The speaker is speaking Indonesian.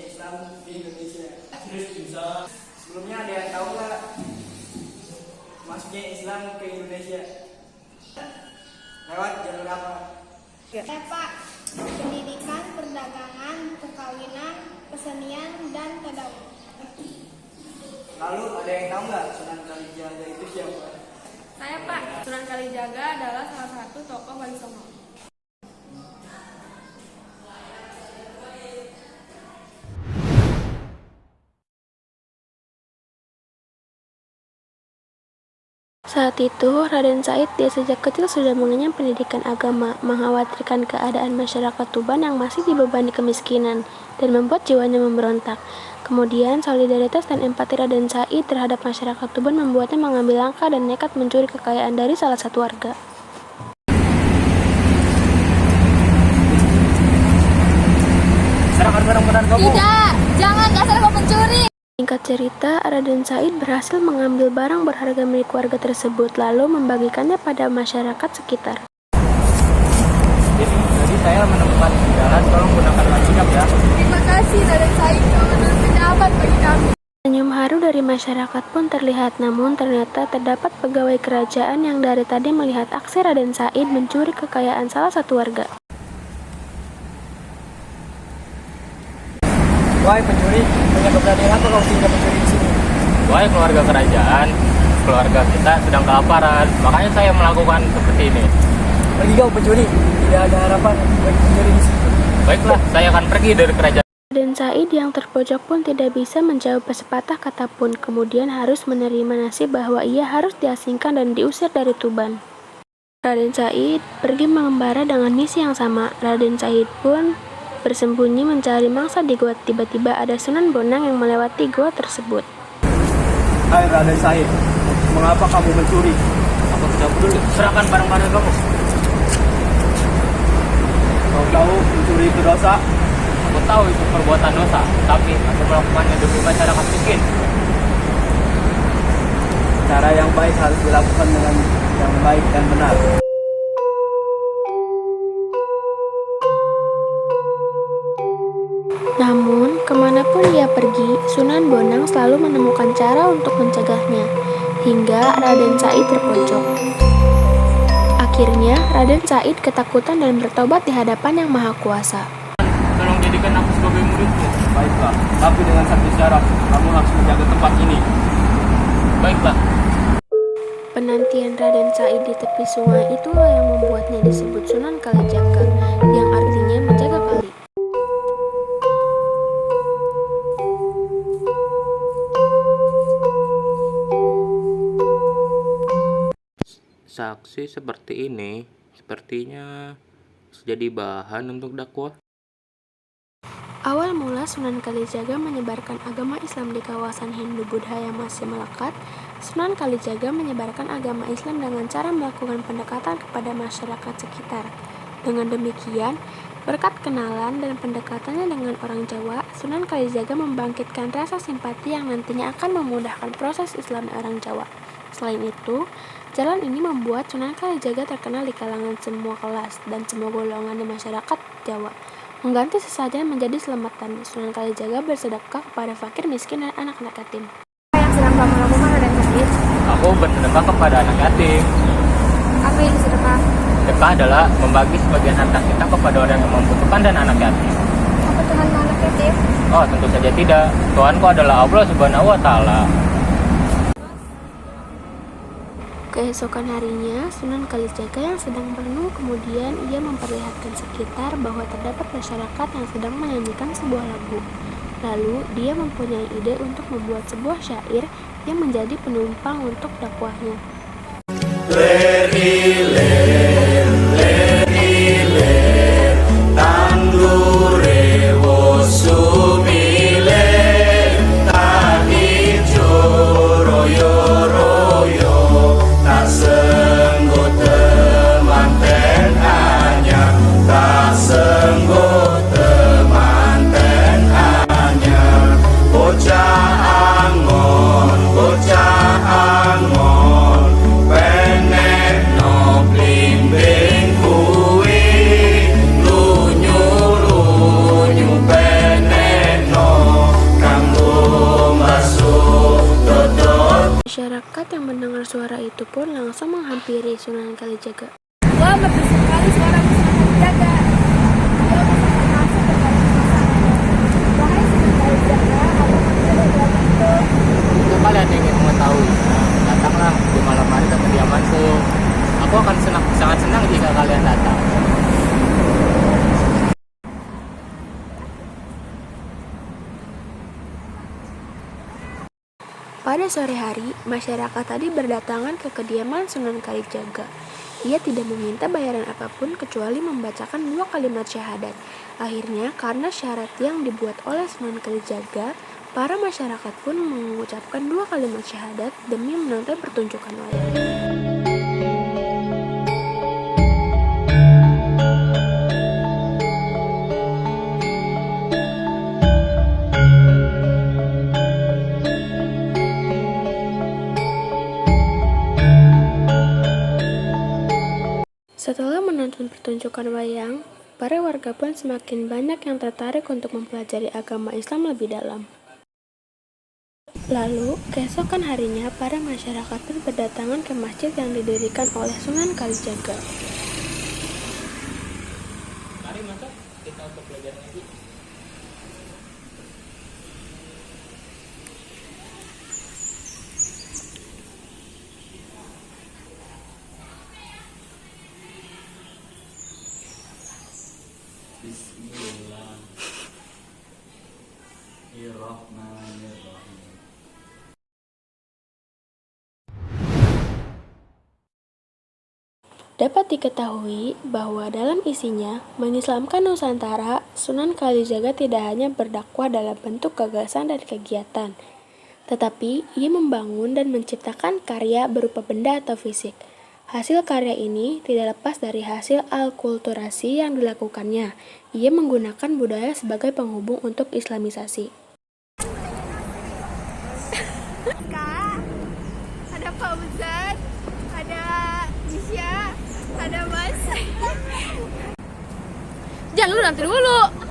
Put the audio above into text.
Islam di Indonesia. Terus bisa. Sebelumnya ada yang tahu nggak masuknya Islam ke Indonesia? Lewat jalur apa? Pak, pendidikan, perdagangan, perkawinan, kesenian, dan tadawun. Lalu ada yang tahu nggak Sunan Kalijaga itu siapa? Saya Pak, Sunan Kalijaga adalah salah satu tokoh Wali Songo. Saat itu, Raden Said dia sejak kecil sudah mengenyam pendidikan agama, mengkhawatirkan keadaan masyarakat Tuban yang masih dibebani kemiskinan, dan membuat jiwanya memberontak. Kemudian, solidaritas dan empati Raden Said terhadap masyarakat Tuban membuatnya mengambil langkah dan nekat mencuri kekayaan dari salah satu warga. Serahkan barang-barang kamu. Tidak, jangan dasar kau pencuri. Singkat cerita, Raden Said berhasil mengambil barang berharga milik warga tersebut lalu membagikannya pada masyarakat sekitar. Jadi saya menemukan jalan, tolong gunakan sikap ya. Terima kasih Raden Said, kau menurut pendapat bagi kami. Senyum haru dari masyarakat pun terlihat, namun ternyata terdapat pegawai kerajaan yang dari tadi melihat aksi Raden Said mencuri kekayaan salah satu warga. Wahai pencuri, punya keberanian apa kau sehingga mencuri di sini? Wahai keluarga kerajaan, keluarga kita sedang kelaparan, makanya saya melakukan seperti ini. Pergi kau pencuri, tidak ada harapan bagi pencuri di sini. Baiklah, saya akan pergi dari kerajaan. Raden Said yang terpojok pun tidak bisa menjawab sepatah kata pun, kemudian harus menerima nasib bahwa ia harus diasingkan dan diusir dari Tuban. Raden Said pergi mengembara dengan misi yang sama. Raden Said pun bersembunyi mencari mangsa di gua. Tiba-tiba ada Sunan Bonang yang melewati gua tersebut. Hai Raden Said, mengapa kamu mencuri? Aku tidak peduli, serahkan barang-barang kamu. Kau tahu mencuri itu dosa? Aku tahu itu perbuatan dosa, tapi aku melakukannya demi masyarakat miskin. Cara yang baik harus dilakukan dengan yang baik dan benar. Namun, kemanapun ia pergi, Sunan Bonang selalu menemukan cara untuk mencegahnya, hingga Raden Said terpojok. Akhirnya, Raden Said ketakutan dan bertobat di hadapan Yang Maha Kuasa. Tolong jadikan aku sebagai muridmu. Baiklah, tapi dengan satu syarat, kamu harus menjaga tempat ini. Baiklah. Penantian Raden Said di tepi sungai itulah yang membuatnya disebut Sunan Kalijaga, yang artinya menjaga kali. Saksi seperti ini sepertinya jadi bahan untuk dakwah. Awal mula Sunan Kalijaga menyebarkan agama Islam di kawasan Hindu-Buddha yang masih melekat. Sunan Kalijaga menyebarkan agama Islam dengan cara melakukan pendekatan kepada masyarakat sekitar. Dengan demikian, berkat kenalan dan pendekatannya dengan orang Jawa, Sunan Kalijaga membangkitkan rasa simpati yang nantinya akan memudahkan proses Islam orang Jawa. Selain itu, jalan ini membuat Sunan Kalijaga terkenal di kalangan semua kelas dan semua golongan di masyarakat Jawa. Mengganti sesajen menjadi selamatan, Sunan Kalijaga bersedekah kepada fakir miskin dan anak-anak yatim. Apa yang sedang kamu lakukan Raden Said? Aku bersedekah kepada anak yatim. Apa yang sedekah? Sedekah adalah membagi sebagian harta kita kepada orang yang membutuhkan dan anak yatim. Apa Tuhan anak yatim? Oh, tentu saja tidak. Tuhanku adalah Allah Subhanahu wa Ta'ala. Keesokan harinya, Sunan Kalijaga yang sedang merenung kemudian ia memperlihatkan sekitar bahwa terdapat masyarakat yang sedang menyanyikan sebuah lagu. Lalu, dia mempunyai ide untuk membuat sebuah syair yang menjadi penumpang untuk dakwahnya. Bocah angon, penek no Masyarakat yang mendengar suara itu pun langsung menghampiri Sunan Kalijaga. Wah, merdu sekali suara Sunan Kalijaga. Dia bisa masuk ke dalam suasana. Wahai Sunan Kalijaga, apa maksud dari itu? Jika kalian ingin mengetahui, datanglah di malam hari ke kediamanku. Aku akan sangat senang jika kalian datang. Pada sore hari, masyarakat tadi berdatangan ke kediaman Sunan Kalijaga. Ia tidak meminta bayaran apapun kecuali membacakan 2 kalimat syahadat. Akhirnya, karena syarat yang dibuat oleh Sunan Kalijaga, para masyarakat pun mengucapkan 2 kalimat syahadat demi menonton pertunjukan wayang. Setelah menonton pertunjukan wayang, para warga pun semakin banyak yang tertarik untuk mempelajari agama Islam lebih dalam. Lalu, keesokan harinya, para masyarakat pun berdatangan ke masjid yang didirikan oleh Sunan Kalijaga. Mari masuk, kita untuk belajar lagi. Bismillahirrahmanirrahim. Dapat diketahui bahwa dalam isinya, mengislamkan Nusantara, Sunan Kalijaga tidak hanya berdakwah dalam bentuk gagasan dan kegiatan, tetapi ia membangun dan menciptakan karya berupa benda atau fisik. Hasil karya ini tidak lepas dari hasil alkulturasi yang dilakukannya. Ia menggunakan budaya sebagai penghubung untuk islamisasi. Kak, ada Fauzan, ada Isya, ada Mas. Jangan, lu nanti dulu.